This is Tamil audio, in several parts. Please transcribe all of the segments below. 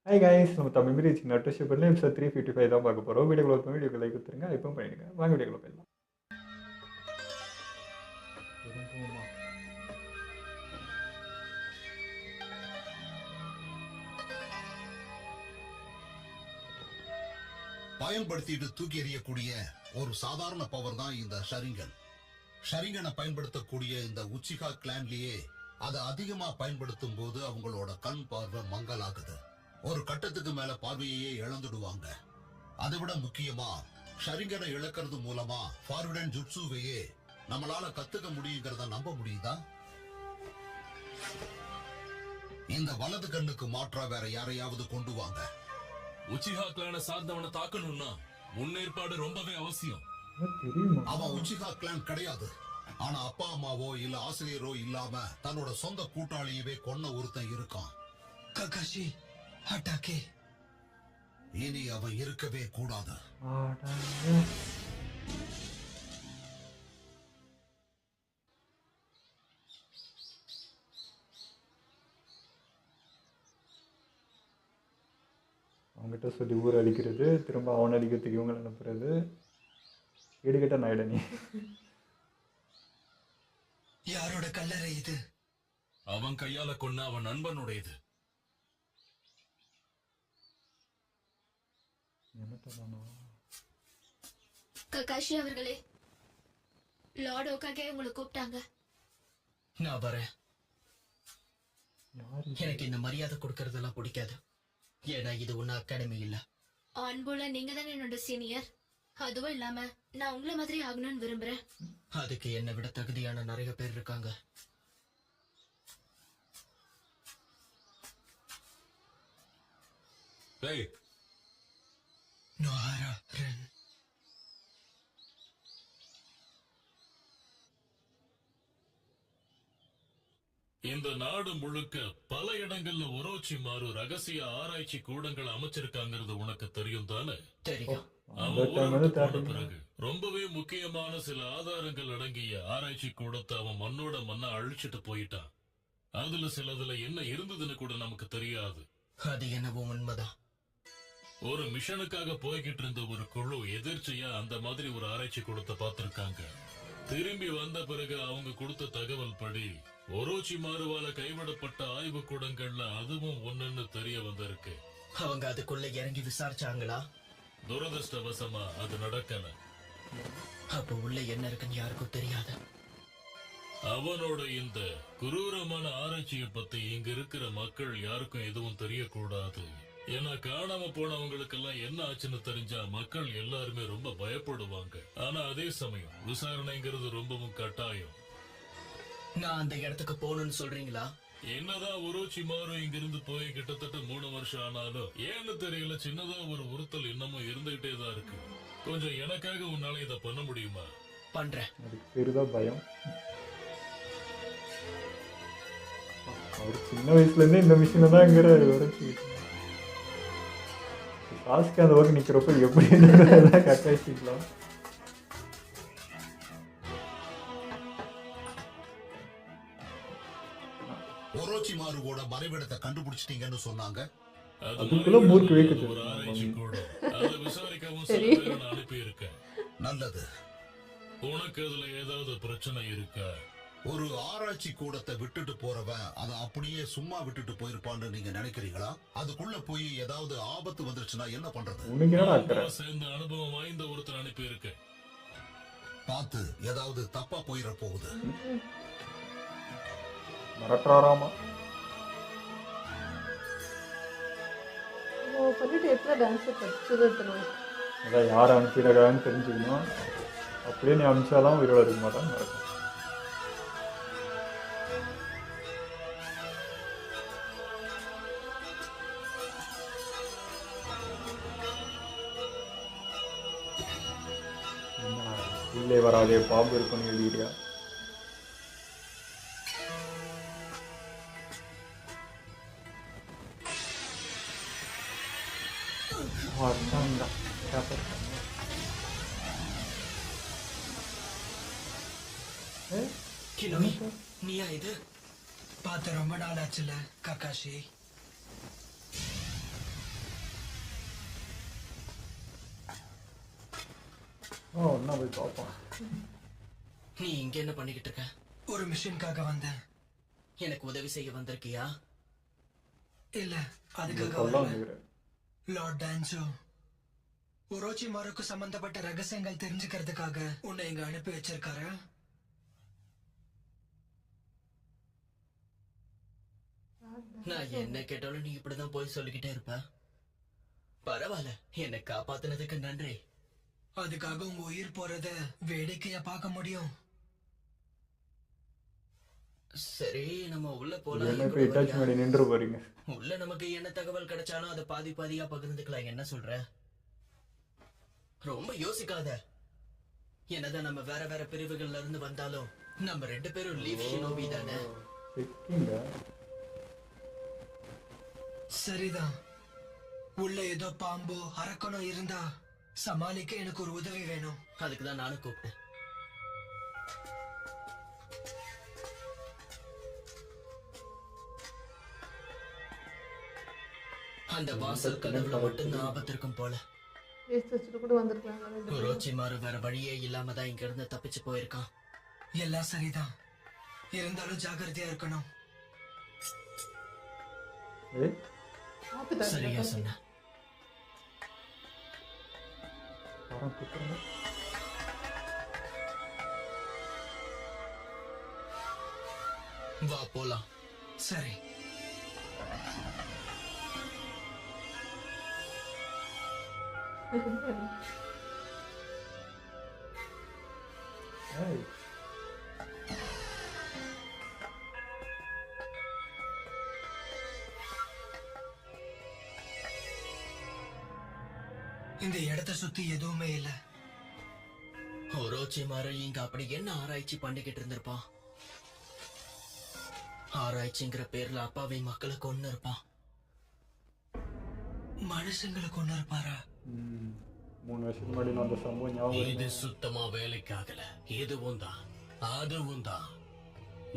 ஹாய் கைஸ், நம்ம தமிழ் மீறி நட்டுஷிப்பில் எபிசோட் 355 தான் பார்க்க போகிறோம். வீடியோக்கு லைக் கொடுத்துருங்க, இப்பவும் பண்ணிடுங்க. வாங்க வீடியோக்குள்ள போயிடலாம். பயன்படுத்திட்டு தூக்கி எறியக்கூடிய ஒரு சாதாரண பவர் தான் இந்த ஷரிங்கன். ஷரிங்கனை பயன்படுத்தக்கூடிய இந்த உச்சிகா கிளான்லயே அதை அதிகமா பயன்படுத்தும் போது அவங்களோட கண் பார்வை மங்கலாகுது. ஒரு கட்டத்துக்கு மேல பார்வையே இழந்துடுவாங்க. அதை விட முக்கியமா ஷரிங்கனை இழக்கிறது மூலமா ஃபார்வர்டன் ஜுட்சுவையே நம்மளால கத்துக்க முடியுங்கிறத நம்ப முடியுதா? இந்த வலது கண்ணுக்கு மாற்றா வேற யாரையாவது கொண்டு வாங்க. உச்சிஹா கிளான சார்ந்தவனை தாக்கணும்னா முன்னேற்பாடு ரொம்பவே அவசியம். அவன் உச்சிஹா கிளான் கிடையாது. ஆனா அப்பா அம்மாவோ இல்ல ஆசிரியரோ இல்லாம தன்னோட சொந்த கூட்டாளியவே கொன்ன ஒருத்தன் இருக்கான். ககாஷி ஹட்டாகே. இனி அவன் இருக்கவே கூடாது. அவங்ககிட்ட சொல்லி ஊர் அடிக்கிறது, திரும்ப அவன் அடிக்கிறதுக்கு இவங்க அனுப்புறது. ஈடுகிட்ட நாயிடனே. யாரோட கல்லறை இது? அவன் கையால கொன்ன அவன் நண்பனுடையது. ககாஷி அவர்களே, லார்ட் ஓகாகே உங்களை கூப்பிட்டாங்க. நான் வரேன். எனக்கு இந்த மரியாதை கொடுக்கறதெல்லாம் பிடிக்காது. ஏன்னா இது ஒன்னும் அகாடமி இல்ல. அன்புல நீங்க தானே என்னோட சீனியர். அதுவும் இல்லாம நான் உங்களை மாதிரி ஆகணும்னு விரும்புறேன். அதுக்கு என்னை விட தகுதியான நிறைய பேர் இருக்காங்க. நோஹாரா ரென். இந்த நாடு முழுக்க பல இடங்கள்ல ஒரோச்சிமாரு ரகசிய ஆராய்ச்சி கூடங்கள் அமைச்சிருக்காங்கிறது உனக்கு தெரியும் தானே? தெரியும். பிறகு ரொம்பவே முக்கியமான சில ஆதாரங்கள் அடங்கிய ஆராய்ச்சி கூடத்தை அவன் மண்ணோட மண்ண அழிச்சிட்டு போயிட்டான். அதுல சிலதுல என்ன இருந்ததுன்னு கூட நமக்கு தெரியாது. அது என்னவோ உண்மைதான். ஒரு மிஷனுக்காக போய்கிட்டு இருந்த ஒரு குழு எதிர்ச்சியா அந்த மாதிரி ஒரு ஆராய்ச்சி கூடத்தை பார்த்திருக்காங்க. திரும்பி வந்த பிறகு அவங்க கொடுத்த தகவல் படி ஒரோச்சிமாருவால கைவிடப்பட்ட ஆய்வு கூடங்கள்ல அதுவும் ஒண்ணுன்னு தெரிய வந்திருக்கு. அவங்க அதுக்குள்ள இறங்கி விசாரிச்சாங்களா? துரதிருஷ்டவசமா அது நடக்கல. அப்ப உள்ள என்ன இருக்குன்னு யாருக்கும் தெரியாது. அவனோட இந்த குரூரமான ஆராய்ச்சியை பத்தி இங்க இருக்கிற மக்கள் யாருக்கும் எதுவும் தெரியக்கூடாது. ஏன்னா காணாம போனவங்களுக்கெல்லாம் என்ன ஆச்சுன்னு தெரிஞ்சா மக்கள் எல்லாருமே ரொம்ப பயப்படுவாங்க. ஆனா அதே சமயம் விசாரணைங்கிறது ரொம்பவும் கட்டாயம். நான் அந்த இடத்துக்கு போகணும்னு சொல்றீங்களா? என்னதான் ஒரோச்சிமாரு இங்கிருந்து போய் கிட்டத்தட்ட 3 வருஷம் ஆனாலும் ஏன்னு தெரியல, சின்னதா ஒரு உறுத்தல் இன்னமும் இருந்துகிட்டே தான் இருக்கு. கொஞ்சம் எனக்காக உன்னால இதை பண்ண முடியுமா? பண்றேன். அதுக்கு பேருதான் பயம். அவர் சின்ன வயசுல இருந்தே இந்த மிஷினை தான் உரைச்சிக்கிட்டு டாஸ்க்கு அந்த ஒர்க் நிக்கிறப்ப எப்படி கட்டாயிச்சிக்கலாம். ஒரோச்சிமாருவோட மறைவிடத்தை கண்டுபிடிச்சிட்டீங்கன்னு சொன்னாங்க. அதுக்குள்ள மூர்க்கு வைக்கிறது. ஒரு ஆராய்ச்சி கூட அதை விசாரிக்கவும் சில பேரை நான் அனுப்பி இருக்கேன். நல்லது. உனக்கு அதுல ஏதாவது பிரச்சனை இருக்கா? ஒரு ஆராய்ச்சி கூடத்தை விட்டுட்டு போறவன் அதை அப்படியே சும்மா விட்டுட்டு போயிருப்பான்னு நீங்க நினைக்கிறீங்களா? அதுக்குள்ள போய் ஏதாவது ஆபத்து வந்துருச்சுன்னா என்ன பண்றது? சேர்ந்த அனுபவம் வாய்ந்த ஒருத்தர் அனுப்பி இருக்கு. பார்த்து ஏதாவது தப்பா போயிட போகுது. மிரட்டுறாராமா. அதான் யாரை அனுப்பிடுறான்னு தெரிஞ்சுக்கணும். அப்படியே நீ அனுப்பிச்சாலும் உயிரோட இருக்க மாட்டான். நடக்கும். உள்ளே வராதே, பாம்பு இருக்குன்னு எழுதியா? கிலோய், நீயா இது? பார்த்து ரொம்ப நாள் ஆச்சுல ககாஷி. ஒன்றா போய் பார்ப்போம். நீ இங்க என்ன பண்ணிக்கிட்டு இருக்க? ஒரு மிஷனுக்காக வந்தேன். எனக்கு உதவி செய்ய வந்திருக்கியா? இல்ல, அதுக்காக சொல்ல வரல. வந்துக்கிறேன். லார்ட் டான்சோ, ஒரோச்சிமாருக்கு சம்பந்தப்பட்ட ரகசியங்கள் தெரிஞ்சுக்கிறதுக்காக உன்னை இங்க அனுப்பி வச்சிருக்காரு. நான் என்ன கேட்டாலும் நீ இப்படிதான் போய் சொல்லிக்கிட்டே இருப்ப. பரவாயில்ல, என்னை காப்பாத்துனதுக்கு நன்றி. அதுக்காக உங்க உயிர் போறத வேடிக்கையா பார்க்க முடியும். சரி, நம்ம உள்ள என்ன போலாம். இப்போ இட்டாச்சி மேடி நின்று போறீங்க. உள்ள நமக்கு என்ன தகவல் கிடைச்சாலும் அதை பாதி பாதியா பகிர்ந்துக்கலாம். என்ன சொல்ற? ரொம்ப யோசிக்காத. என்னதான் நம்ம வேற வேற பிரிவுகள்ல இருந்து வந்தாலும் நம்ம 2 பேரும் லீவ் ஷினோபி தானே. செக்கிங்க. சரிதான். உள்ள ஏதோ பாம்போ அரக்கனோ இருந்தா சமாளிக்க எனக்கு ஒரு உதவி வேணும். அதுக்குதான் நானும் கூப்பிட்டேன். அந்த வாசல் கதவுல மட்டும்தான் ஆபத்து இருக்கும் போல. வேஸ்ட் வச்சுட்டு கூட வந்திருக்காங்க 2 பேரும். ரோச்சிமாரு வேற வழியே இல்லாம தான் இங்க இருந்து தப்பிச்சு போயிருக்கான். எல்லாம் சரிதான், இருந்தாலும் ஜாக்கிரதையா இருக்கணும். ஏய் பார்த்துட்டாங்க. சரியா சொன்ன. வரம் குத்துறேன். வா போலாம். சரி. ஏய் இந்த இடத்தை சுத்தி எதுவுமே இல்ல. ரோச்சிமாரு இங்க அப்படி என்ன ஆராய்ச்சி பண்ணிக்கிட்டு இருந்திருப்பான்? ஆராய்ச்சிங்கிற பேர்ல அப்பாவி மக்களை கொன்னு இருப்பான். மனுஷங்களை கொண்டு இருப்பாரா? 3 வருஷத்துக்கு முன்னாடி அந்த சம்பவம் ஞாபகம் இது இருக்கு. சுத்தமா வேலைக்காகல. இதுவும் தான் அதுவும் தான்.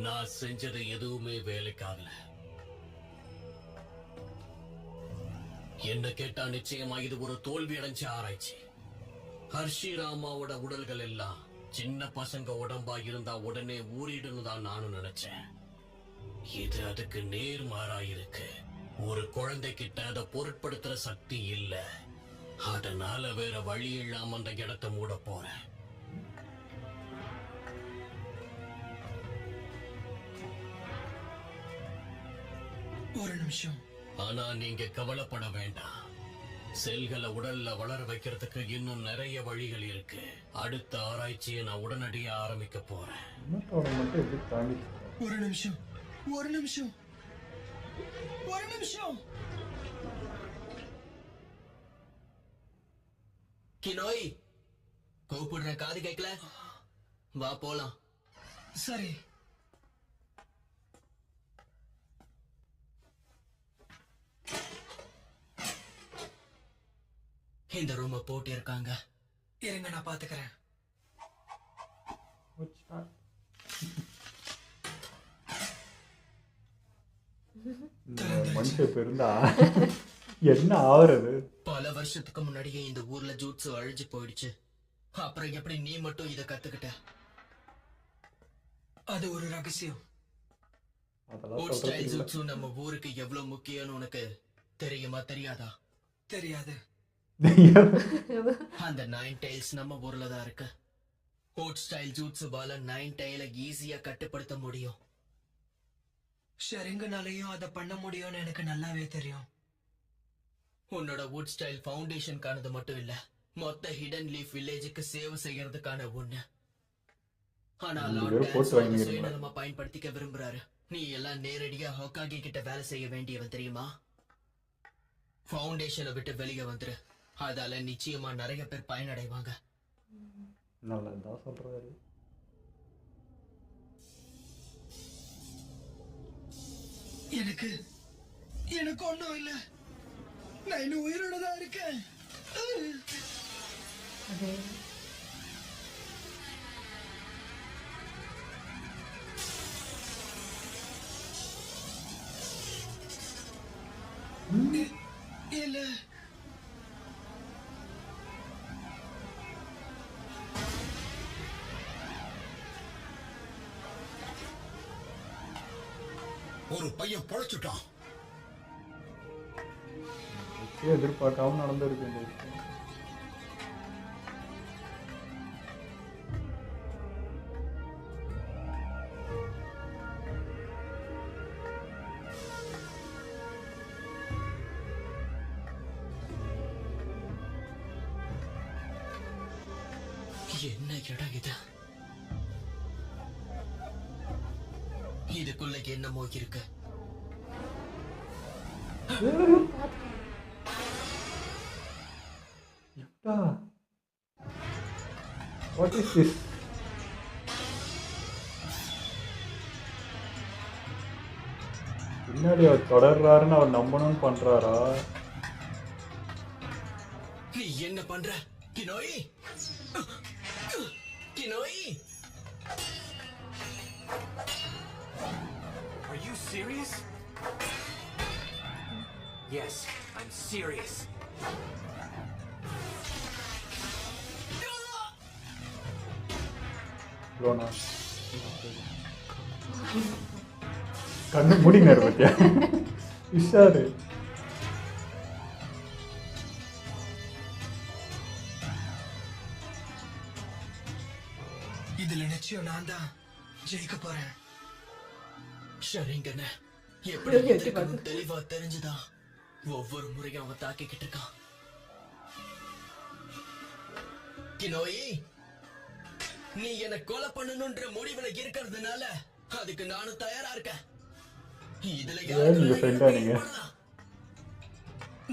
நான் செஞ்சது எதுவுமே வேலைக்காகல. என்ன கேட்டா நிச்சயமா இது ஒரு தோல்வி அடைஞ்ச ஆராய்ச்சி. ஹர்ஷி ராமாவோட உடல்கள் எல்லாம் சின்ன பசங்க உடம்பா இருந்தா உடனே ஊறிடுன்னு தான் நானும் நினைச்சேன். இது அதுக்கு நேர்மாறா இருக்கு. ஒரு குழந்தைகிட்ட அதை பொருட்படுத்துற சக்தி இல்ல. அதனால வேற வழி இல்லாம அந்த இடத்தை மூட போறேன். ஒரு நிமிஷம். ஆனா நீங்க கவலைப்பட வேண்டாம். செல்களை உடல்ல வளர வைக்கிறதுக்கு இன்னும் நிறைய வழிகள் இருக்கு. அடுத்த ஆராய்ச்சியை நான் உடனடியா ஆரம்பிக்க போறேன். இன்னத்தோட மட்டும் எப்படி தாண்டி ஒரு நிமிஷம், ஒரு நிமிஷம், ஒரு நிமிஷம். கினோய், கூப்பிடுற காது கேட்கல? வா போலாம். சரி. இந்த ரூம போட்டு இருக்காங்க. இருங்க, நான் பாத்துக்கிறேன். போச்சா? இந்த மனுஷன் இப்ப இருந்தா என்ன ஆவறது? பல வருஷத்துக்கு முன்னாடியே இந்த ஊர்ல ஜூட்ஸு அழிஞ்சு போயிடுச்சு. அப்புறம் எப்படி நீ மட்டும் இத கத்துக்கிட்ட? அது ஒரு ரகசியம். அதெல்லாம் ஓட் ஸ்டைல் சொல்றதுக்கு இல்ல. ஜூட்ஸு நம்ம ஊருக்கு எவ்வளவு முக்கியம்னு உனக்கு தெரியுமா தெரியாதா? தெரியாது. அந்த 9 டைல்ஸ் நம்ம ஊர்ல தான் இருக்கு. ஓட் ஸ்டைல் ஜூட்ஸுவால 9 டைல ஈஸியா கட்டுப்படுத்த முடியும். ஷெரிங்கனாலையும் அதை பண்ண முடியும்னு எனக்கு நல்லாவே தெரியும். உன்னோட வுட் ஸ்டைல் ஃபவுண்டேஷனுக்கானது மட்டும் இல்ல, மொத்த ஹிடன் லீஃப் வில்லேஜுக்கு சேவை செய்யறதுக்கான ஒண்ணு. ஆனா ரெண்டு லார்ட் பேரும் போட்டு டான்ஸ் அதை வாங்கிக்கிறீங்களா? சுயநலமா பயன்படுத்திக்க விரும்புறாரு. நீ எல்லாம் நேரடியா ஹொக்காகி கிட்ட வேலை செய்ய வேண்டியவன் தெரியுமா? ஃபவுண்டேஷனை விட்டு வெளியே வந்துரு. அதால நிச்சயமா நிறைய பேர் பயனடைவாங்க. நல்லதுதான் சொல்றாரு. எனக்கு எனக்கு ஒண்ணும் இல்ல. நான் இன்னும் உயிரோட தான் இருக்கேன். அதே இல்ல, ஒரு பையன் பொழைச்சிட்டான். எதிர்பார்க்காம நடந்திருக்கு இந்த விஷயம். என்ன இடம் இது? இதுக்குள்ள என்னமோ இருக்கு. எப்பா வாட் இஸ் திஸ்? பின்னாடி அவர் தொடர்றாருன்னு அவர் நம்பணும்னு பண்றாரா? நீ என்ன பண்ற கினோய்? கினோய், Are you serious? Yes, I'm serious. லோனா கண்ணு மூடினாரு பத்தியா விஷாரு. இதுல நிச்சயம் நான் தான் ஜெயிக்க போறேன். ஷரிங்கன எப்படி எதிர்க்கணும் தெளிவா தெரிஞ்சுதான் ஒவ்வொரு முறையும் அவன் தாக்கிக்கிட்டு இருக்கான். கினோயி, நீ என்ன கொலை பண்ணணும்ன்ற முடிவுல இருக்கிறதுனால அதுக்கு நானும் தயாரா இருக்கேன். இதுல ஏன் நீங்க ஃப்ரெண்டா நீங்க?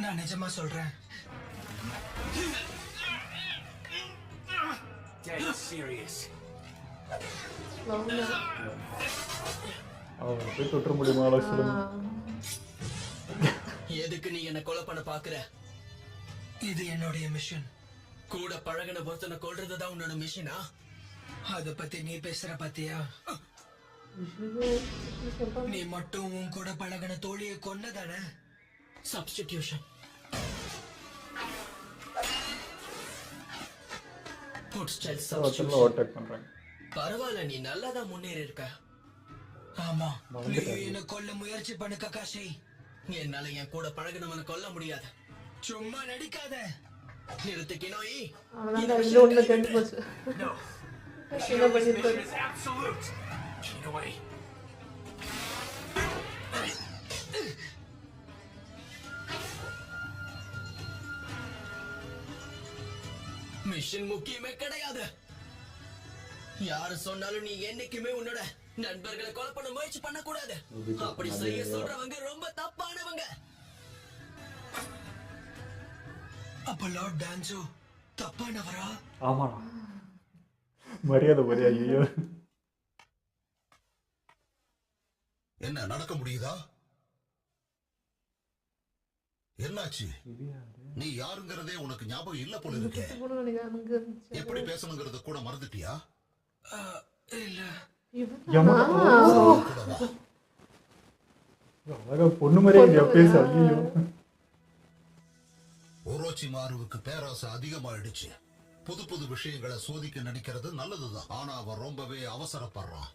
நான் நிஜமா சொல்றேன். Dead serious. அவர் போய் தொற்ற முடியுமா சொல்லுங்க. எதுக்கு நீ என்ன கொலை பண்ண பாக்குற? இது என்னுடைய மிஷன். கூட பழகின ஒருத்தனை கொல்றதுதான் உன்னோட மிஷனா? அத பத்தி நீ பேசுற பாத்தியா? நீ மட்டும் உன் கூட பழகின தோழியை கொன்னதானே? சப்ஸ்டிடியூஷன். ஓவர்டேக் பண்றாங்க. பரவாயில்ல, நீ நல்லாதான் முன்னேறி இருக்க. ஆமா, நீ என்ன கொல்ல முயற்சி பண்ணு ககாஷி. என்னால என் கூட பழகினவனை கொல்ல முடியாது. சும்மா நடிக்காத. நிறுத்து கினோயி. அவனால இந்த ஒண்ணு தெரிஞ்சு போச்சு. No. என்ன பண்ணிருப்பாரு? Mission is absolute. Kinnoi. Mission முக்கியமே கிடையாது. யாரு சொன்னாலும் நீ என்னைக்குமே உன்னோட நண்பர்களை கொலை பண்ண முயற்சி பண்ண கூடாது. அப்படி செய்ய சொல்றவங்க ரொம்ப தப்பானவங்க. அப்ப லார்ட் டான்சோ தப்பானவரா? ஆமாடா, மரியாதை மரியா. ஐயோ, என்ன நடக்க முடியுதா? என்னாச்சு? நீ யாருங்கிறதே உனக்கு ஞாபகம் இல்ல போல இருக்கு. எப்படி பேசணுங்கிறத கூட மறந்துட்டியா? இல்ல. அழகா பொண்ணு மாதிரியே பேச. ஐயோ, ஓரோச்சிமாருவுக்கு பேராசை அதிகமாயிடுச்சு. புது புது விஷயங்களை சோதிக்க நினைக்கிறது நல்லதுதான். ஆனா அவன் ரொம்பவே அவசரப்படுறான்.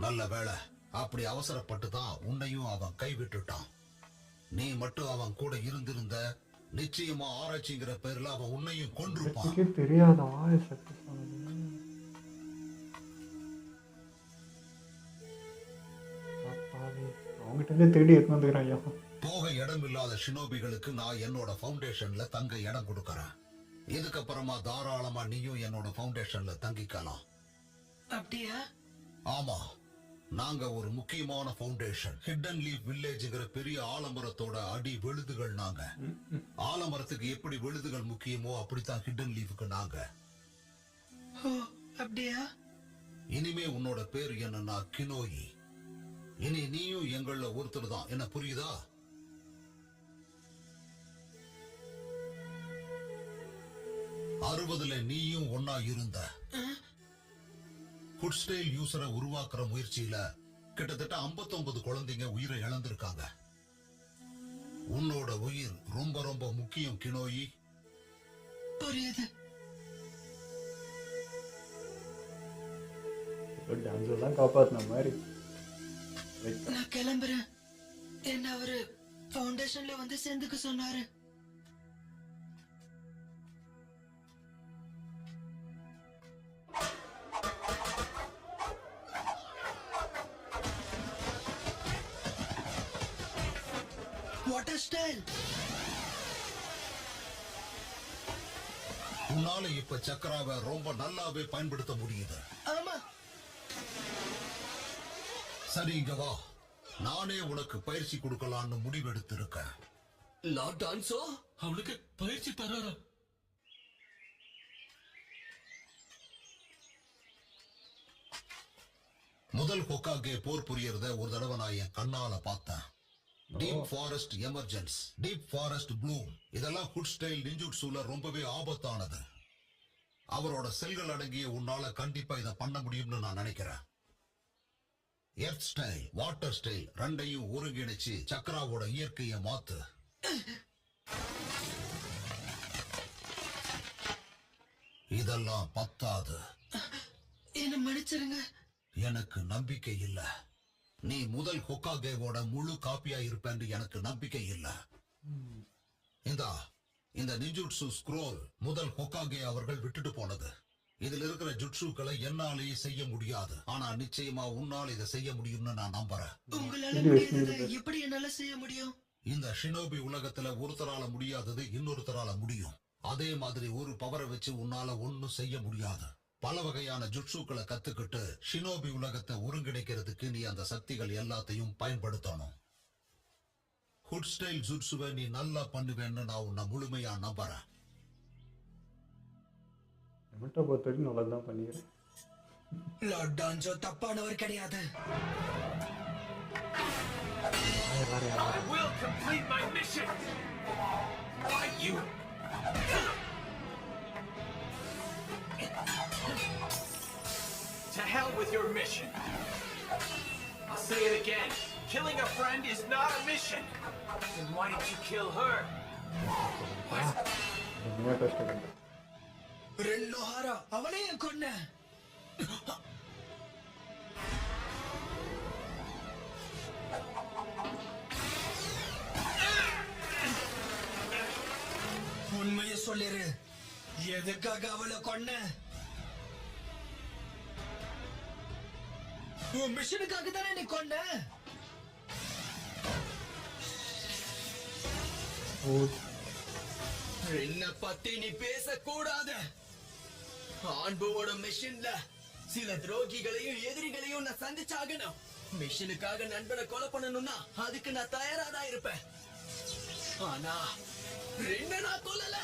நல்ல வேளை, அப்படி அவசரப்பட்டு தான் உன்னையும் அவன் கைவிட்டுட்டான். நீ மட்டும் அவன் கூட இருந்திருந்த நிச்சயமா ஆராய்ச்சிங்கிற பேர்ல அவன் உன்னையும் கொன்றுப்பான். தெரியாதா அவங்ககிட்ட தேடி எடுத்து வந்துக்கிறான். போக இடம் இல்லாத ஷினோபிகளுக்கு நான் என்னோட ஃபவுண்டேஷன்ல தங்க இடம் கொடுக்கறேன். இதுக்கப்புறமா தாராளமா நீயும் என்னோட ஃபவுண்டேஷன்ல தங்கிக்கலாம். அப்படியா? ஆமா, நாங்க ஒரு முக்கியமான ஃபவுண்டேஷன். ஹிடன் லீஃப் வில்லேஜ்ங்கிற பெரிய ஆலமரத்தோட அடி விழுதுகள் நாங்க. ஆலமரத்துக்கு எப்படி விழுதுகள் முக்கியமோ அப்படித்தான் ஹிடன் லீஃப்க்கு நாங்க. அப்படியா? இனிமே உன்னோட பேர் என்னன்னா கினோயி. இனி நீயும் எங்கள ஒருத்தர் தான். என்ன புரியுதா? அறுபதுல நீயும் ஒன்னா இருந்த. குட்ஸ்டைல் யூசரை உருவாக்குற முயற்சியில கிட்டத்தட்ட 59 குழந்தைங்க உயிரை இழந்திருக்காங்க. உன்னோட உயிர் ரொம்ப ரொம்ப முக்கியம் கினோயி. புரியுது. டான்ஸ் தான் காப்பாத்தின மாதிரி. நான் கிளம்புறேன். என்ன அவரு ஃபவுண்டேஷன்ல வந்து சேர்ந்துக்க சொன்னாரு. What a style. உன்னால இப்ப சக்கராவை ரொம்ப நல்லாவே பயன்படுத்த முடியுது. ஆமா, சரி, இங்க வா. நானே உனக்கு பயிற்சி கொடுக்கலான்னு முடிவெடுத்திருக்கேன். லார்ட் டான்சோ அவனுக்கு பயிற்சி தராரா? முதல் ஹொக்காகே போர் புரியறத ஒரு தடவை நான் என் கண்ணால பார்த்தேன். Deep forest emergence, deep forest Bloom, இதெல்லாம் ஹுட் ஸ்டைல் நிஞ்சுட்சுல ரொம்பவே ஆபத்தானது. அவரோட செல்கள் அடங்கிய உன்னால கண்டிப்பா இதை பண்ண முடியும்னு நான் நினைக்கிறேன். எர்த் ஸ்டைல், வாட்டர் ஸ்டைல் ரெண்டையும் ஒருங்கிணைச்சு சக்கராவோட இயற்கையை மாத்து. இதெல்லாம் பத்தாது. என்ன மன்னிச்சிருங்க. எனக்கு நம்பிக்கை இல்ல. நீ முதல் ஹொக்காகேவோட முழு காப்பியா இருப்பேன்னு எனக்கு நம்பிக்கை இல்ல. இந்த நிஞ்சுட்சு ஸ்க்ரோல் முதல் ஹொக்காகே அவர்கள் விட்டுட்டு போனது. இதுல இருக்கிற ஜுட்சுக்களை என்னாலேயே செய்ய முடியாது. ஆனா நிச்சயமா உன்னால் இதை செய்ய முடியும்னு நான் நம்புறேன். உங்களால முடியாததை எப்படி என்னால செய்ய முடியும்? இந்த ஷினோபி உலகத்துல ஒருத்தரால முடியாதது இன்னொருத்தரால முடியும். அதே மாதிரி ஒரு பவரை வச்சு உன்னால ஒண்ணும் செய்ய முடியாது. பல வகையான ஜுட்சுக்களை கத்துக்கிட்டு ஷினோபி உலகத்தை ஒருங்கிணைக்கிறதுக்கு நீ அந்த சக்திகள் எல்லாத்தையும் பயன்படுத்தணும். ஹுட் ஸ்டைல் ஜுட்சுவை நீ நல்லா பண்ணுவேன்னு நான் உன்னை முழுமையா நம்புறேன். எமட்டை பொறுத்த வரைக்கும் நல்லா தான் பண்ணிக்கிறேன். லார்ட் டான்சோ தப்பானவர் கிடையாது. I will complete my mission. Why you? To hell with your mission. I'll say it again. Killing a friend is not a mission. Then why did you kill her? உண்மையாக கஷ்டப்பட்டேன். ரென்னோஹாரா அவனையும் கொன்ன. உண்மையை சொல்லிரு. எதுக்காக அவளை கொன்ன? உன் மிஷனுக்காக தானே நீ கொன்ன? என்ன பத்தி நீ பேசக்கூடாது. ஆண்புவோட மிஷன்ல சில துரோகிகளையும் எதிரிகளையும் நான் சந்திச்சாகணும். மிஷனுக்காக நண்பனை கொலை பண்ணணும்னா அதுக்கு நான் தயாராதான் இருப்பேன். ஆனா என்ன நான் கொல்லல.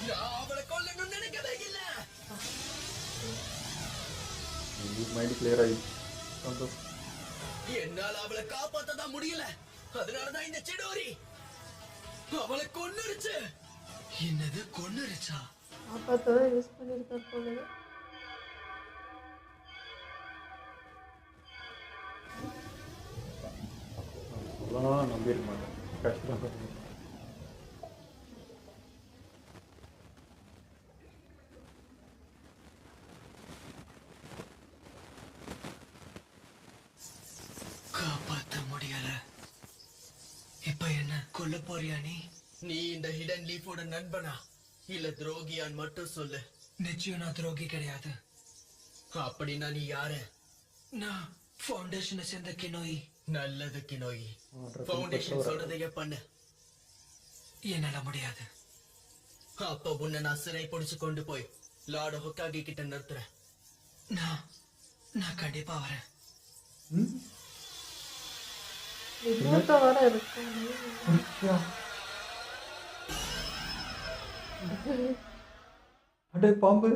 நான் அவளை கொல்லணும்னு நினைக்கவே இல்ல. மைண்ட் கிளியர் ஆயிடுச்சு. சந்தோஷம். என்னால அவளை காப்பாத்ததான் முடியல. அதனாலதான் இந்த செடோரி அவளை கொன்னுருச்சு. என்னது கொன்னுருச்சா? காப்பாற்றதான் யூஸ் பண்ணியிருக்கார் போல. சொல்லலாம் நம்பியிருக்க மாட்டேன். கஷ்டம். காப்பாத்த முடியல. இப்ப என்ன கொல்ல போறியா நீ? நீ இந்த ஹிடன் லீஃபோட நண்பனா இல்ல துரோகியான்னு மட்டும் சொல்லு. நிச்சயம் நான் துரோகி கிடையாது. அப்படின்னா நீ யாரு? நான் ஃபவுண்டேஷனை சேர்ந்த கினோயி. நல்லது கினோயி. ஃபவுண்டேஷன் சொல்றதையே பண்ணு. என்னால முடியாது. அப்ப உன்னை நான் சிறை பிடிச்சு கொண்டு போய் லார்ட் ஹொக்காகே கிட்ட நிறுத்துறேன். நான் கண்டிப்பா வரேன். இன்னொருத்த வர இருக்கு. அடே பாம்பு.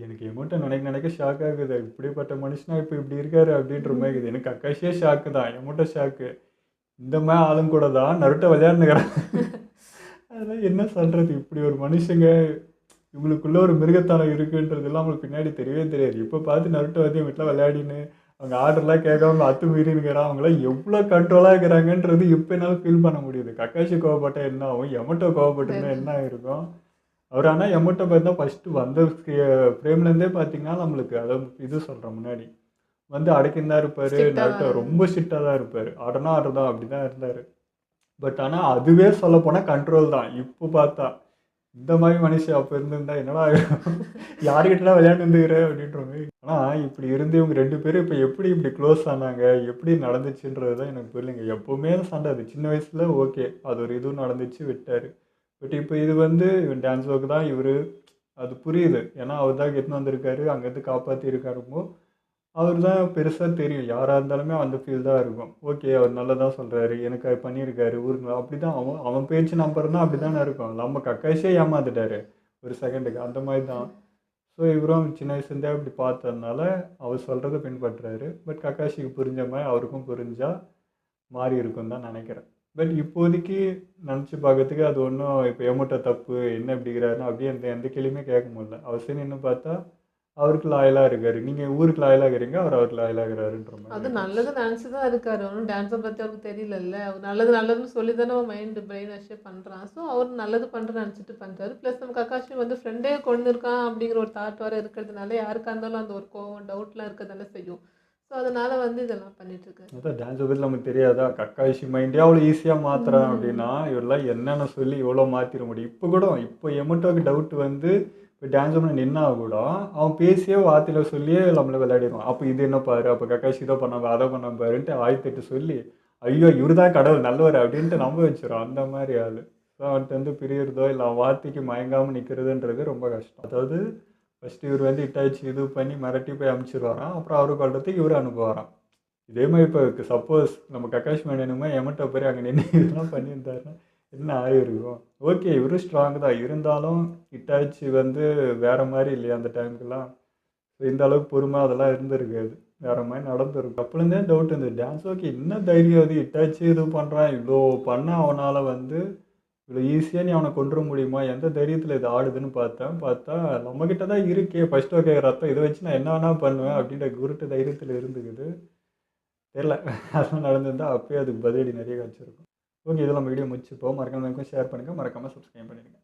எனக்கு எமோட்ட நினைக்க ஷாக் ஆகுது. இப்படிப்பட்ட மனுஷனா இப்போ இப்படி இருக்காரு அப்படின்ற மாதிரி இருக்குது. எனக்கு அக்காஷியே ஷாக்கு தான். எமோட்ட ஷாக்கு. இந்த மாதிரி ஆளும் கூட தான் நருட்டை விளையாடுனுக்கிறேன். அதெல்லாம் என்ன சொல்கிறது. இப்படி ஒரு மனுஷங்க இவங்களுக்குள்ள ஒரு மிருகத்தனம் இருக்குன்றதெல்லாம் அவங்களுக்கு பின்னாடி தெரியவே தெரியாது. இப்போ பார்த்து நருட்டை வந்து வீட்டில் விளையாடின்னு அவங்க ஆர்டர்லாம் கேட்காம அத்துமீறினுங்கிறான். அவங்களாம் எவ்வளோ கண்ட்ரோலாக இருக்கிறாங்கன்றது இப்போ என்னால் ஃபீல் பண்ண முடியுது. கக்காஷி கோவப்பட்டால் என்ன ஆகும், எமட்டோ கோவப்பட்டுன்னா என்ன இருக்கும். அவர் ஆனால் எமோட்டோ பார்த்தா ஃபஸ்ட்டு வந்த ஃப்ரேம்லேருந்தே பார்த்தீங்கன்னா நம்மளுக்கு அதாவது இது சொல்கிறேன் முன்னாடி வந்து அடக்கின்னு தான் இருப்பார். Strict-ஆ நருட்டோ தான். ரொம்ப ஸ்ட்ரிக்டாக தான் இருப்பார். ஆடுனா ஆடுதான் அப்படி தான் இருந்தார். பட் ஆனால் அதுவே சொல்லப்போனால் கண்ட்ரோல் தான். இப்போ பார்த்தா இந்த மாதிரி மனுஷன் அப்போ இருந்திருந்தா என்னடா யாருக்கிட்டலாம் விளையாண்டு இருந்துக்கிற அப்படின்ற மாதிரி. ஆனால் இப்படி இருந்து இவங்க 2 பேரும் இப்போ எப்படி இப்படி க்ளோஸ் ஆனாங்க, எப்படி நடந்துச்சுன்றது தான் எனக்கு புரியலைங்க. எப்போவுமே சண்டை அது சின்ன வயசில் ஓகே, அது ஒரு இதுவும் நடந்துச்சு விட்டார். பட் இப்போ இது வந்து இவன் டான்ஸோக்கு தான் இவர் அது புரியுது. ஏன்னா அவர் தான் கெட்டுன்னு வந்திருக்காரு, அங்கேருந்து காப்பாற்றிருக்காருமோ அவர் தான் பெருசாக தெரியும். யாராக இருந்தாலுமே அந்த ஃபீல் தான் இருக்கும். ஓகே அவர் நல்லதாக சொல்கிறாரு, எனக்கு அது பண்ணியிருக்காரு ஊருக்கு அப்படி தான் அவன் அவன் பேச்சு நம்புறதுனா அப்படி தானே இருக்கும். நம்ம கக்காஷே ஏமாந்துட்டாரு ஒரு செகண்டுக்கு அந்த மாதிரி தான். ஸோ இவரும் சின்ன வயசுலேருந்தே அப்படி பார்த்ததுனால அவர் சொல்கிறத பின்பற்றுறாரு. பட் கக்காஷிக்கு புரிஞ்ச மாதிரி அவருக்கும் புரிஞ்சால் மாறி இருக்குன்னு தான் நினைக்கிறேன். பட் இப்போதைக்கு நினச்சி பார்க்கறதுக்கு அது ஒன்றும் இப்போ எமோட்டோ தப்பு என்ன இப்படிங்கிறாருன்னா அப்படியே எந்த கேள்வியுமே கேட்க முடியல. அவர் சரி இன்னும் பார்த்தா அவருக்கு லாயலாக இருக்காரு. நீங்கள் ஊருக்கு லாயலாக இருக்கிறீங்க, அவர் அவருக்கு லாயலாக இருக்கிறாருன்ற அது மாதிரி. நல்லது நினச்சி தான் இருக்காரு. ஒன்றும் டான்ஸை பற்றி அவருக்கு தெரியலல்ல. அவர் நல்லது நல்லதுன்னு சொல்லி தானே அவன் மைண்டு பிரெயின் வாஷே பண்ணுறான். ஸோ அவர் நல்லது பண்ணுறேன்னு நினச்சிட்டு பண்ணுறாரு. ப்ளஸ் நம்ம கக்காஷி வந்து ஃப்ரெண்டே கொண்டு இருக்கான் அப்படிங்கிற ஒரு தாட் வர இருக்கிறதுனால யாருக்காக இருந்தாலும் அந்த ஒரு கோவம் டவுட்லாம் இருக்கிறதால செய்யும். ஸோ அதனால வந்து இதெல்லாம் பண்ணிட்டுருக்காரு. அதான் டான்ஸை பற்றி நமக்கு தெரியாதா, கக்காஷி மைண்டே அவ்வளோ ஈஸியாக மாற்றுறான் அப்படின்னா இவரெல்லாம் என்னென்ன சொல்லி எவ்வளோ மாற்றிட முடியும். இப்போ எமோட்டோக்கு டவுட் வந்து இப்போ டான்ஸ் பண்ண நின்னா கூட அவன் பேசியே வார்த்தையில் சொல்லியே நம்மளை விளையாடிடுவான். அப்போ இது என்ன பாரு, அப்போ கக்காஷி இதை பண்ண அதை பண்ண பாருன்ட்டு ஆயத்தெட்டு சொல்லி ஐயோ இவர் தான் கடவுள் நல்லவர் அப்படின்ட்டு நம்ப வச்சிடும். அந்த மாதிரி ஆள். ஸோ அவன்கிட்ட வந்து பிரியறதோ இல்லை அவன் வார்த்தைக்கு மயங்காமல் நிற்கிறதுன்றது ரொம்ப கஷ்டம். அதாவது ஃபஸ்ட்டு இவர் வந்து இட்டாச்சு இது பண்ணி மிரட்டி போய் அனுப்பிச்சிடுவாராம். அப்புறம் அவரு கொள்றதுக்கு இவர் அனுப்புவாராம். இதே மாதிரி இப்போ சப்போஸ் நம்ம கக்காஷ் மேனனுமே எமட்டோ போய் அங்கே நின்று இதெல்லாம் பண்ணியிருந்தாருன்னா என்ன ஆகிருக்கும். ஓகே இவரும் ஸ்ட்ராங் தான், இருந்தாலும் இட்டாச்சி வந்து வேறு மாதிரி இல்லையா அந்த டைமுக்கெல்லாம். ஸோ இந்த அளவுக்கு பொறுமை அதெல்லாம் இருந்திருக்காது, வேறு மாதிரி நடந்திருக்கும். அப்போலேருந்தே டவுட் இருந்தது டான்ஸ் ஓகே என்ன தைரியம் அது இட்டாச்சி இது பண்ணுறான், இவ்வளோ பண்ண அவனால் வந்து இவ்வளோ ஈஸியாக நீ அவனை கொண்டுற முடியுமா, எந்த தைரியத்தில் இது ஆடுதுன்னு பார்த்தா நம்மக்கிட்ட தான் இருக்கே ஃபஸ்ட் ஓகே ரத்தம் இதை வச்சு நான் என்ன வேணால் பண்ணுவேன் அப்படின்ற குருட்டு தைரியத்தில் இருந்துக்குது. தெரில அதெல்லாம் நடந்திருந்தால் அப்போயே அதுக்கு பதிலடி நிறைய கிடச்சிருக்கும். ஓகே இதெல்லாம் நம்ம வீடியோ முடிச்சுப்போம். மறக்காம ஷேர் பண்ணுங்கள், மறக்காமல் சப்ஸ்கிரைப் பண்ணிடுங்க.